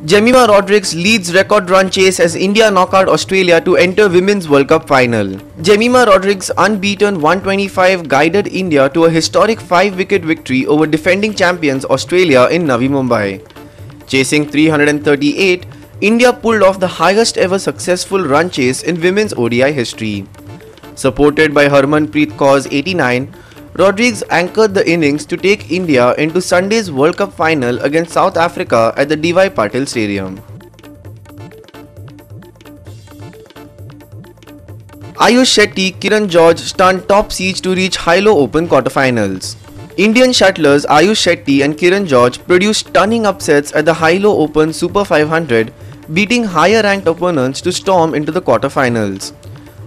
Jemima Rodrigues leads record run chase as India knock out Australia to enter Women's World Cup final. Jemima Rodrigues' unbeaten 125 guided India to a historic 5-wicket victory over defending champions Australia in Navi Mumbai. Chasing 338, India pulled off the highest ever successful run chase in women's ODI history. Supported by Harmanpreet Kaur's 89, Rodrigues anchored the innings to take India into Sunday's World Cup final against South Africa at the D.Y. Patil Stadium. Ayush Shetty, Kiran George stunned top seeds to reach Hilo Open quarterfinals. Indian shuttlers Ayush Shetty and Kiran George produced stunning upsets at the Hilo Open Super 500, beating higher-ranked opponents to storm into the quarterfinals.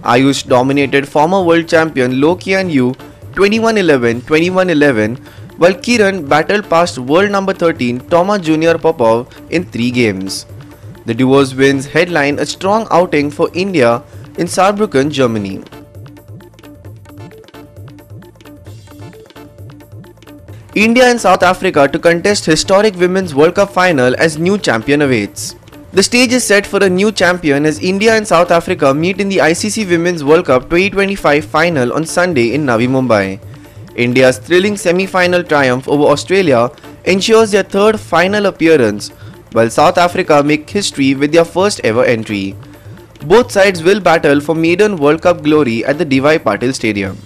Ayush dominated former world champion Loh Kian Yew 21-11, 21-11, while Kiran battled past world number 13 Toma Junior Popov in 3 games. The duo's wins headline a strong outing for India in Saarbrücken, Germany. India and South Africa to contest historic Women's World Cup final as new champion awaits. The stage is set for a new champion as India and South Africa meet in the ICC Women's World Cup 2025 final on Sunday in Navi Mumbai. India's thrilling semi-final triumph over Australia ensures their third final appearance, while South Africa make history with their first ever entry. Both sides will battle for maiden World Cup glory at the D.Y. Patil Stadium.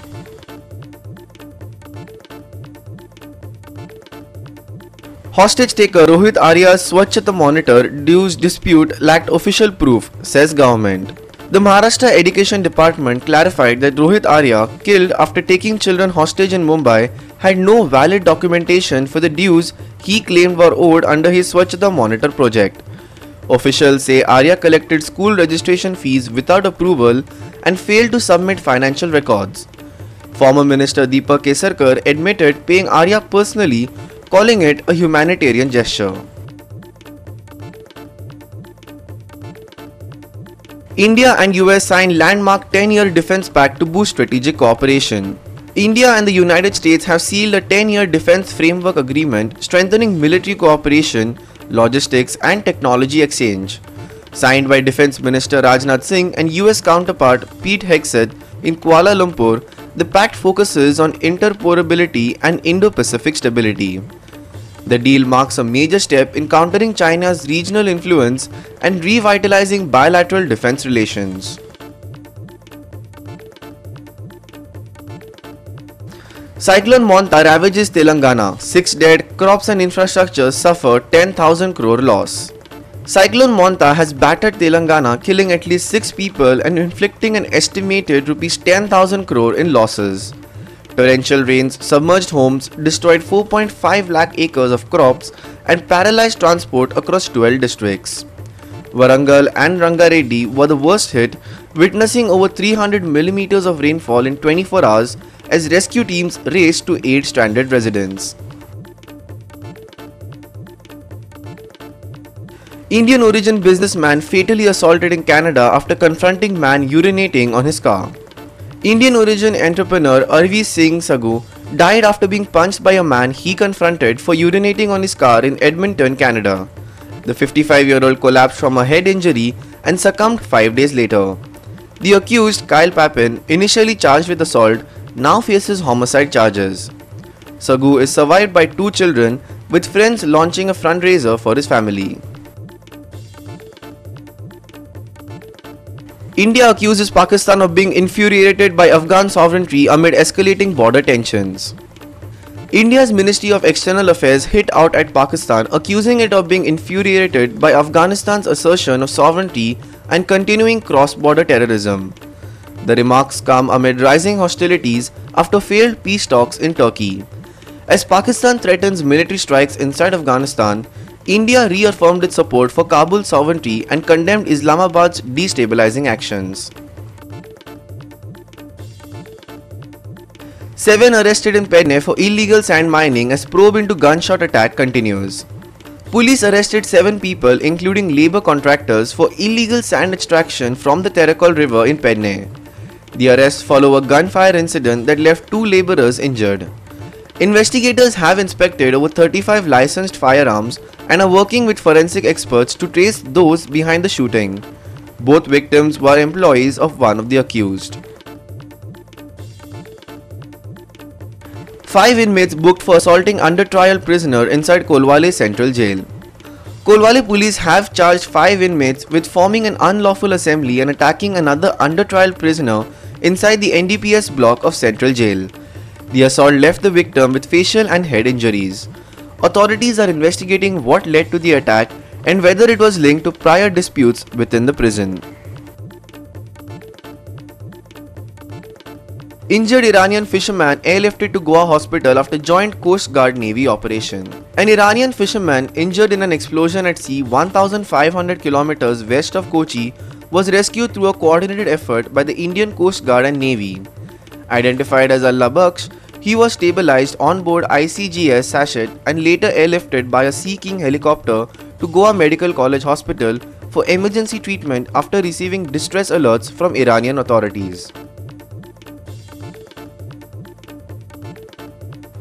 Hostage taker Rohit Arya's Swachhata Monitor dues dispute lacked official proof, says government. The Maharashtra Education Department clarified that Rohit Arya, killed after taking children hostage in Mumbai, had no valid documentation for the dues he claimed were owed under his Swachhata Monitor project. Officials say Arya collected school registration fees without approval and failed to submit financial records. Former Minister Deepak Kesarkar admitted paying Arya personally, calling it a humanitarian gesture. India and US signed landmark 10-year defense pact to boost strategic cooperation. India and the United States have sealed a 10-year defense framework agreement strengthening military cooperation, logistics and technology exchange. Signed by Defense Minister Rajnath Singh and US counterpart Pete Hegseth in Kuala Lumpur, the pact focuses on interoperability and Indo-Pacific stability. The deal marks a major step in countering China's regional influence and revitalizing bilateral defense relations. Cyclone Monta ravages Telangana. 6 dead, crops and infrastructure suffer 10,000 crore loss. Cyclone Monta has battered Telangana, killing at least 6 people and inflicting an estimated Rs 10,000 crore in losses. Torrential rains submerged homes, destroyed 4.5 lakh acres of crops and paralyzed transport across 12 districts. Warangal and Rangareddy were the worst hit, witnessing over 300 millimeters of rainfall in 24 hours as rescue teams raced to aid stranded residents. Indian origin businessman fatally assaulted in Canada after confronting man urinating on his car. Indian origin entrepreneur Arvi Singh Sagu died after being punched by a man he confronted for urinating on his car in Edmonton, Canada. The 55-year-old collapsed from a head injury and succumbed 5 days later. The accused, Kyle Papin, initially charged with assault, now faces homicide charges. Sagu is survived by 2 children, with friends launching a fundraiser for his family. India accuses Pakistan of being infuriated by Afghan sovereignty amid escalating border tensions. India's Ministry of External Affairs hit out at Pakistan, accusing it of being infuriated by Afghanistan's assertion of sovereignty and continuing cross-border terrorism. The remarks come amid rising hostilities after failed peace talks in Turkey. As Pakistan threatens military strikes inside Afghanistan, India reaffirmed its support for Kabul's sovereignty and condemned Islamabad's destabilizing actions. 7 arrested in Pune for illegal sand mining as probe into gunshot attack continues. Police arrested 7 people, including labour contractors, for illegal sand extraction from the Terakol River in Pune. The arrests follow a gunfire incident that left 2 labourers injured. Investigators have inspected over 35 licensed firearms and are working with forensic experts to trace those behind the shooting. Both victims were employees of one of the accused. 5 inmates booked for assaulting under trial prisoner inside Kolwale Central Jail. Kolwale police have charged 5 inmates with forming an unlawful assembly and attacking another under trial prisoner inside the NDPS block of Central Jail. The assault left the victim with facial and head injuries. Authorities are investigating what led to the attack and whether it was linked to prior disputes within the prison. Injured Iranian fisherman airlifted to Goa hospital after joint Coast Guard Navy operation. An Iranian fisherman injured in an explosion at sea 1,500 km west of Kochi was rescued through a coordinated effort by the Indian Coast Guard and Navy. Identified as Allah Baksh, he was stabilized on board ICGS Sachet and later airlifted by a Sea King helicopter to Goa Medical College Hospital for emergency treatment after receiving distress alerts from Iranian authorities.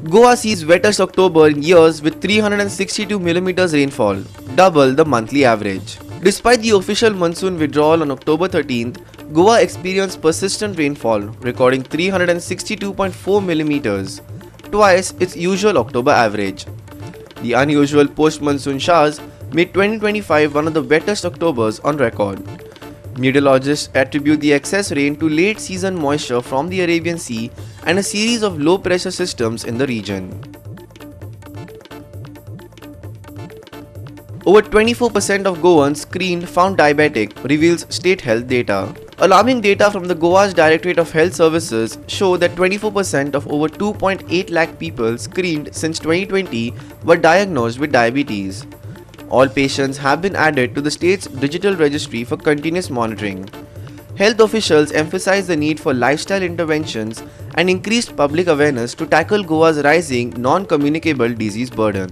Goa sees wettest October in years with 362 mm rainfall, double the monthly average. Despite the official monsoon withdrawal on October 13th, Goa experienced persistent rainfall, recording 362.4 mm, twice its usual October average. The unusual post-monsoon showers made 2025 one of the wettest Octobers on record. Meteorologists attribute the excess rain to late-season moisture from the Arabian Sea and a series of low-pressure systems in the region. Over 24% of Goans screened found diabetic, reveals state health data. Alarming data from the Goa's Directorate of Health Services show that 24% of over 2.8 lakh people screened since 2020 were diagnosed with diabetes. All patients have been added to the state's digital registry for continuous monitoring. Health officials emphasize the need for lifestyle interventions and increased public awareness to tackle Goa's rising non-communicable disease burden.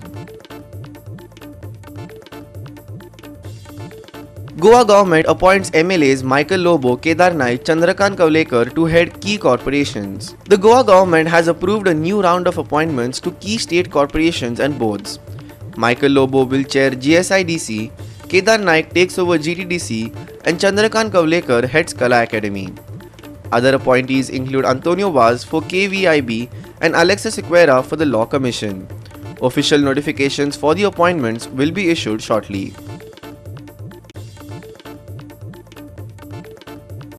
Goa government appoints MLAs Michael Lobo, Kedar Naik, Chandrakant Kavlekar to head key corporations. The Goa government has approved a new round of appointments to key state corporations and boards. Michael Lobo will chair GSIDC, Kedar Naik takes over GTDC, and Chandrakant Kavlekar heads Kala Academy. Other appointees include Antonio Vaz for KVIB and Alexa Sequeira for the Law Commission. Official notifications for the appointments will be issued shortly.